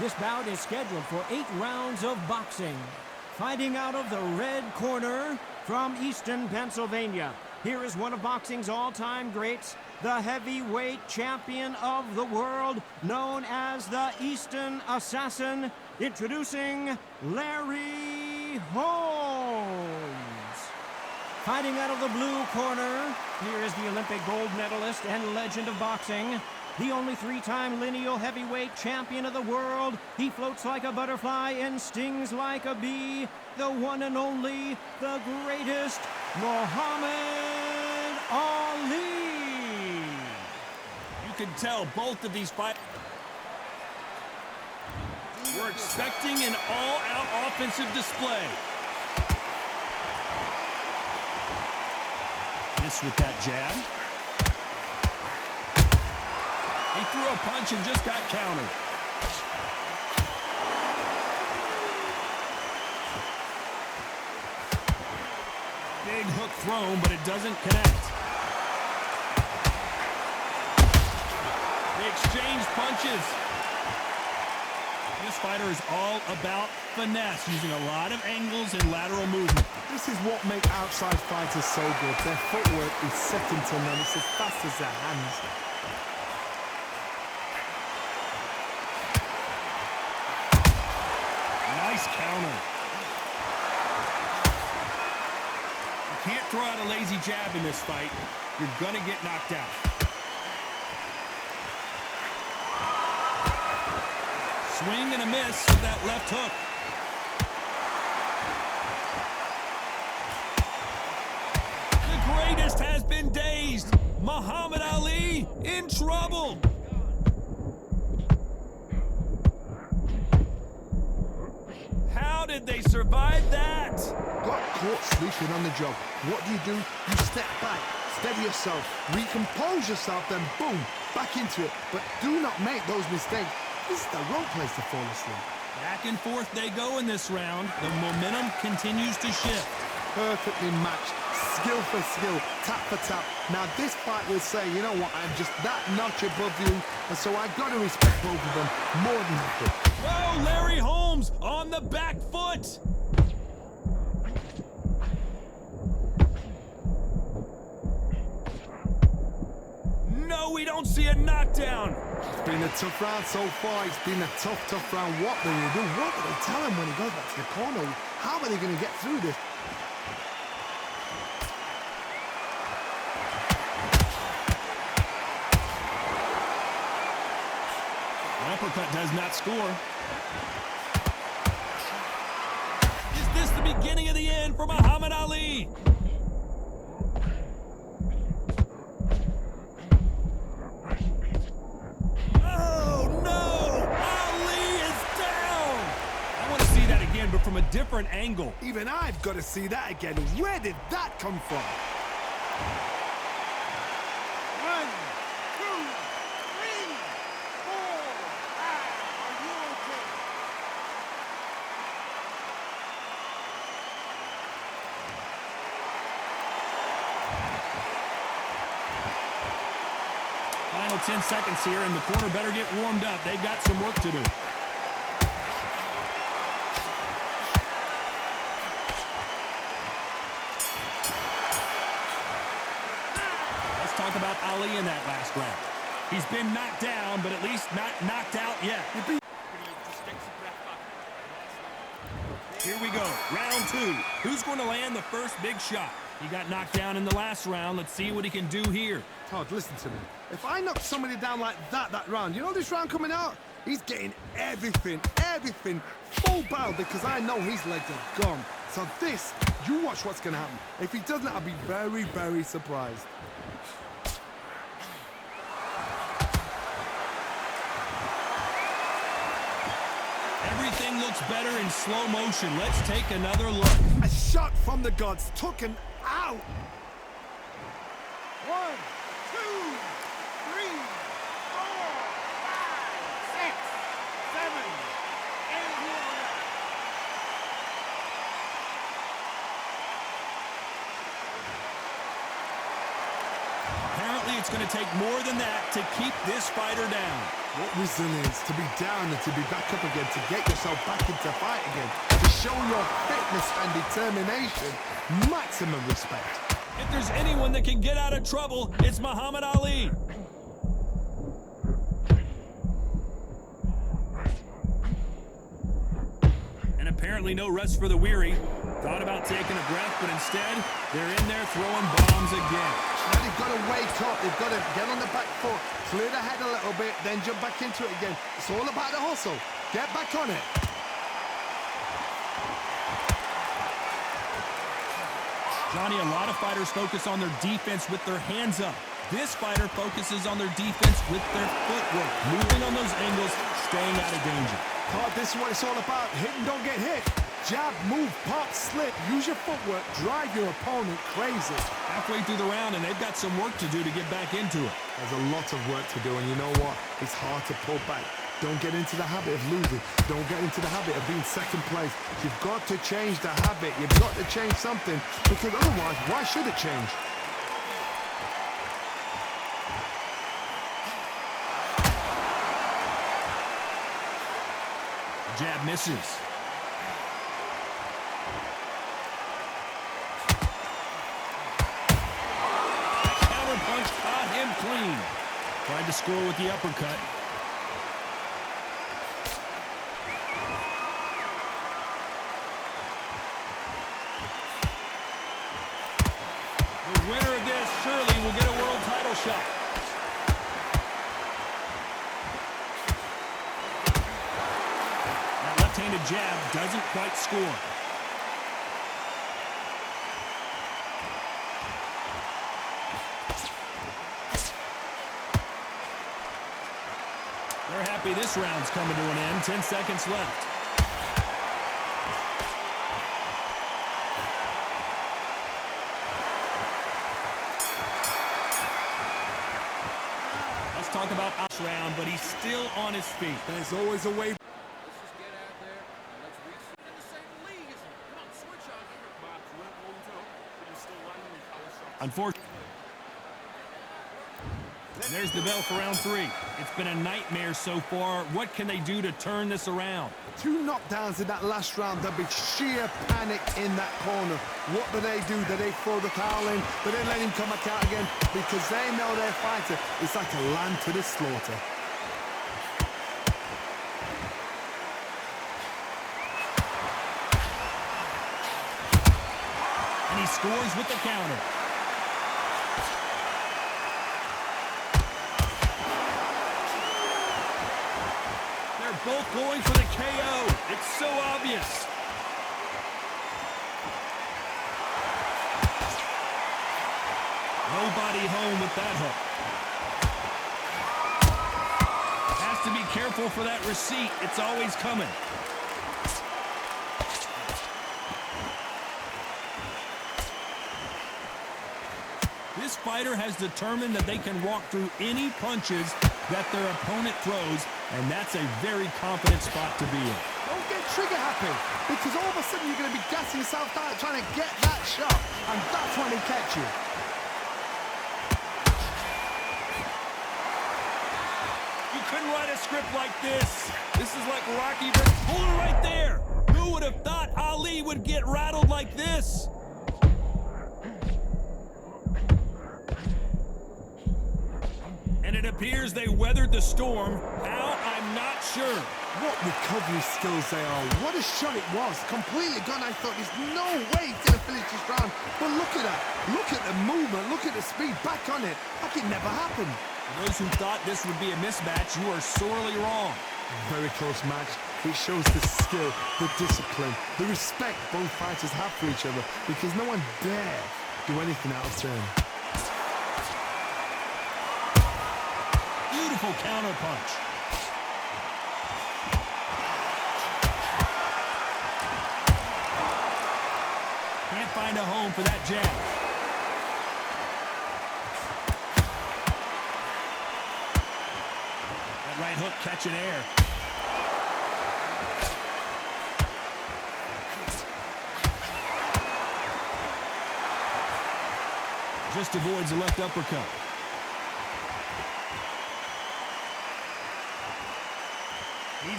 This bout is scheduled for 8 rounds of boxing. Fighting out of the red corner from Easton, Pennsylvania, here is one of boxing's all-time greats, the heavyweight champion of the world, known as the Easton Assassin, introducing Larry Holmes. Fighting out of the blue corner, here is the Olympic gold medalist and legend of boxing, the only 3-time lineal heavyweight champion of the world. He floats like a butterfly and stings like a bee. The one and only, the greatest, Muhammad Ali. You can tell both of these fighters were expecting an all-out offensive display. This with that jab. He threw a punch and just got countered. Big hook thrown, but it doesn't connect. They exchange punches. This fighter is all about finesse, using a lot of angles and lateral movement. This is what makes outside fighters so good. Their footwork is second to none. It's as fast as their hands. Nice counter. You can't throw out a lazy jab in this fight. You're gonna get knocked out. Swing and a miss with that left hook. The greatest has been dazed. Muhammad Ali in trouble. How did they survive that? Got caught sleeping on the job. What do? You step back, steady yourself, recompose yourself, then boom, back into it. But do not make those mistakes. This is the wrong place to fall asleep. Back and forth they go in this round. The momentum continues to shift. Perfectly matched, skill for skill, tap for tap. Now this fight will say, you know what, I'm just that notch above you, and so I got to respect both of them more than happy. Oh, Larry Holmes on the back foot. No, we don't see a knockdown. It's been a tough round so far. It's been a tough round. What will they do? What will they tell him when he goes back to the corner? How are they going to get through this? The uppercut does not score. Is this the beginning of the end for Muhammad Ali? Oh, no! Ali is down! I want to see that again, but from a different angle. Even I've got to see that again. Where did that come from? 1, 2, 3, 4, 5. Are you okay? Final 10 seconds here, and the corner better get warmed up. They've got some work to do. Let's talk about Ali in that last round. He's been knocked down, but at least not knocked out yet. Here we go, round 2. Who's going to land the first big shot? He got knocked down in the last round. Let's see what he can do here. Todd, listen to me. If I knock somebody down like that round, you know this round coming out? He's getting everything, full barrel, because I know his legs are gone. So this, you watch what's going to happen. If he doesn't, I'll be very, very surprised. Everything looks better in slow motion. Let's take another look. A shot from the gods took him out. 1, 2, 3, 4, 5, 6, 7, 8. Apparently it's going to take more than that to keep this fighter down. What resilience to be down and to be back up again, to get yourself back into fight again, to show your fitness and determination. Maximum respect. If there's anyone that can get out of trouble, it's Muhammad Ali. And apparently no rest for the weary. Thought about taking a breath, but instead, they're in there throwing bombs again. Now they've got to wake up, they've got to get on the back foot, clear the head a little bit, then jump back into it again. It's all about the hustle. Get back on it. Johnny, a lot of fighters focus on their defense with their hands up. This fighter focuses on their defense with their footwork, moving on those angles, staying out of danger. Oh, this is what it's all about. Hit and don't get hit. Jab, move, pop, slip. Use your footwork. Drive your opponent crazy. Halfway through the round, and they've got some work to do to get back into it. There's a lot of work to do, and you know what? It's hard to pull back. Don't get into the habit of losing. Don't get into the habit of being second place. You've got to change the habit. You've got to change something, because otherwise, why should it change? Jab misses. That counter punch caught him clean. Tried to score with the uppercut. The winner of this surely will get a world title shot. That left-handed jab doesn't quite score. They're happy this round's coming to an end. 10 seconds left. Let's talk about this round, but he's still on his feet. There's always a way. Let's just get out there and let's reach in the same league as him. Come on, switch on here. Bob, you went home too. You're still running with power shots. Unfortunately. There's the bell for round 3. It's been a nightmare so far. What can they do to turn this around? 2 knockdowns in that last round. There'll be sheer panic in that corner. What do? Do they throw the towel in? Do they let him come back out again? Because they know their fighter is like a lamb to the slaughter. And he scores with the counter. Both going for the KO. It's so obvious. Nobody home with that hook. Has to be careful for that receipt. It's always coming. This fighter has determined that they can walk through any punches that their opponent throws, and that's a very confident spot to be in. Don't get trigger happy, because all of a sudden you're going to be gassing yourself out trying to get that shot, and that's when he catch you. You couldn't write a script like this. This is like Rocky versus Bull right there. Who would have thought Ali would get rattled like this? And it appears they weathered the storm. How? I'm not sure. What recovery skills they are. What a shot it was. Completely gone. I thought there's no way he's going to finish this round. But look at that. Look at the movement. Look at the speed. Back on it. Like it never happened. For those who thought this would be a mismatch, you are sorely wrong. Very close match. It shows the skill, the discipline, the respect both fighters have for each other, because no one dare do anything out of turn. Beautiful counter punch. Can't find a home for that jab. That right hook catching air. Just avoids a left uppercut.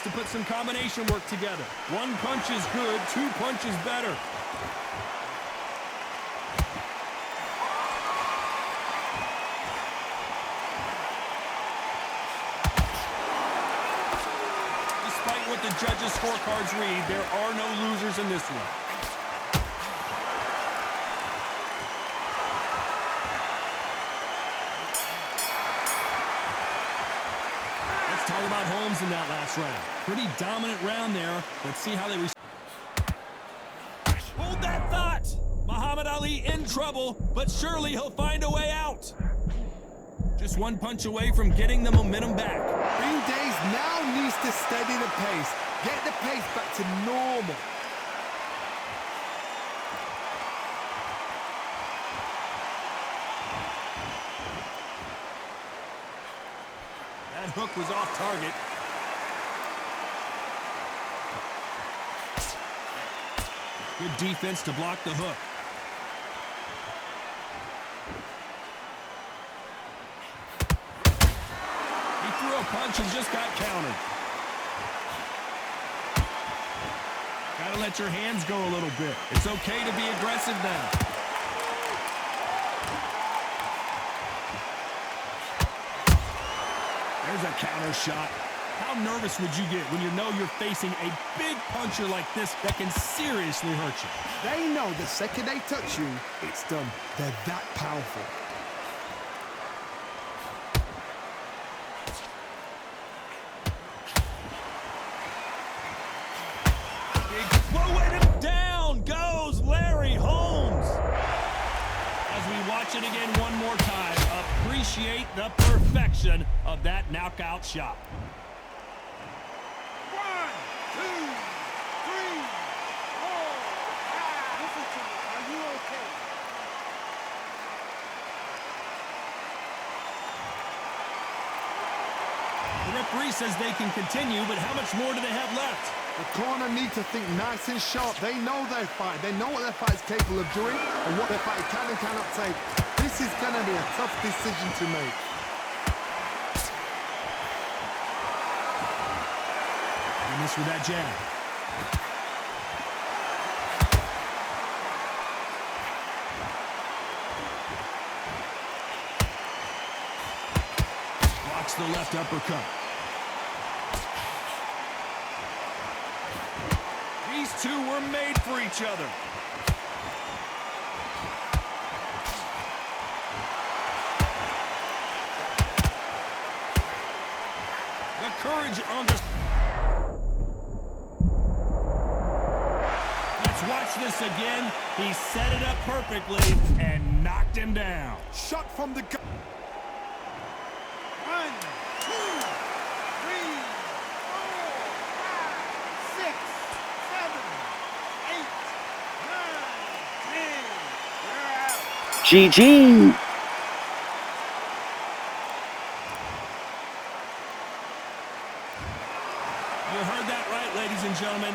to put some combination work together. One punch is good, two punches better. Despite what the judges' scorecards read, there are no losers in this one. Talk about Holmes in that last round. Pretty dominant round there. Let's see how they respond. Hold that thought! Muhammad Ali in trouble, but surely he'll find a way out. Just one punch away from getting the momentum back. Green Days now needs to steady the pace. Get the pace back to normal. That hook was off target. Good defense to block the hook. He threw a punch and just got countered. Gotta let your hands go a little bit. It's okay to be aggressive now. There's a counter shot. How nervous would you get when you know you're facing a big puncher like this that can seriously hurt you? They know the second they touch you, it's done. They're that powerful. Blowing him down goes Larry Holmes. As we watch it again one more time, appreciate the perfection of that knockout shot. 1, 2, 3, 4, 5. Listen to me. Are you okay? The referee says they can continue, but how much more do they have left? The corner need to think nice and sharp. They know their fight. They know what their fight's capable of doing and what their fight can and cannot take. This is going to be a tough decision to make. And this with that jab. Blocks the left uppercut. These two were made for each other. The courage on this. Let's watch this again. He set it up perfectly and knocked him down. Shot from the gun. 1, 2, 3, 4, 5, 6, 7, 8, 9, 10. You're out. GG. You heard that right, ladies and gentlemen.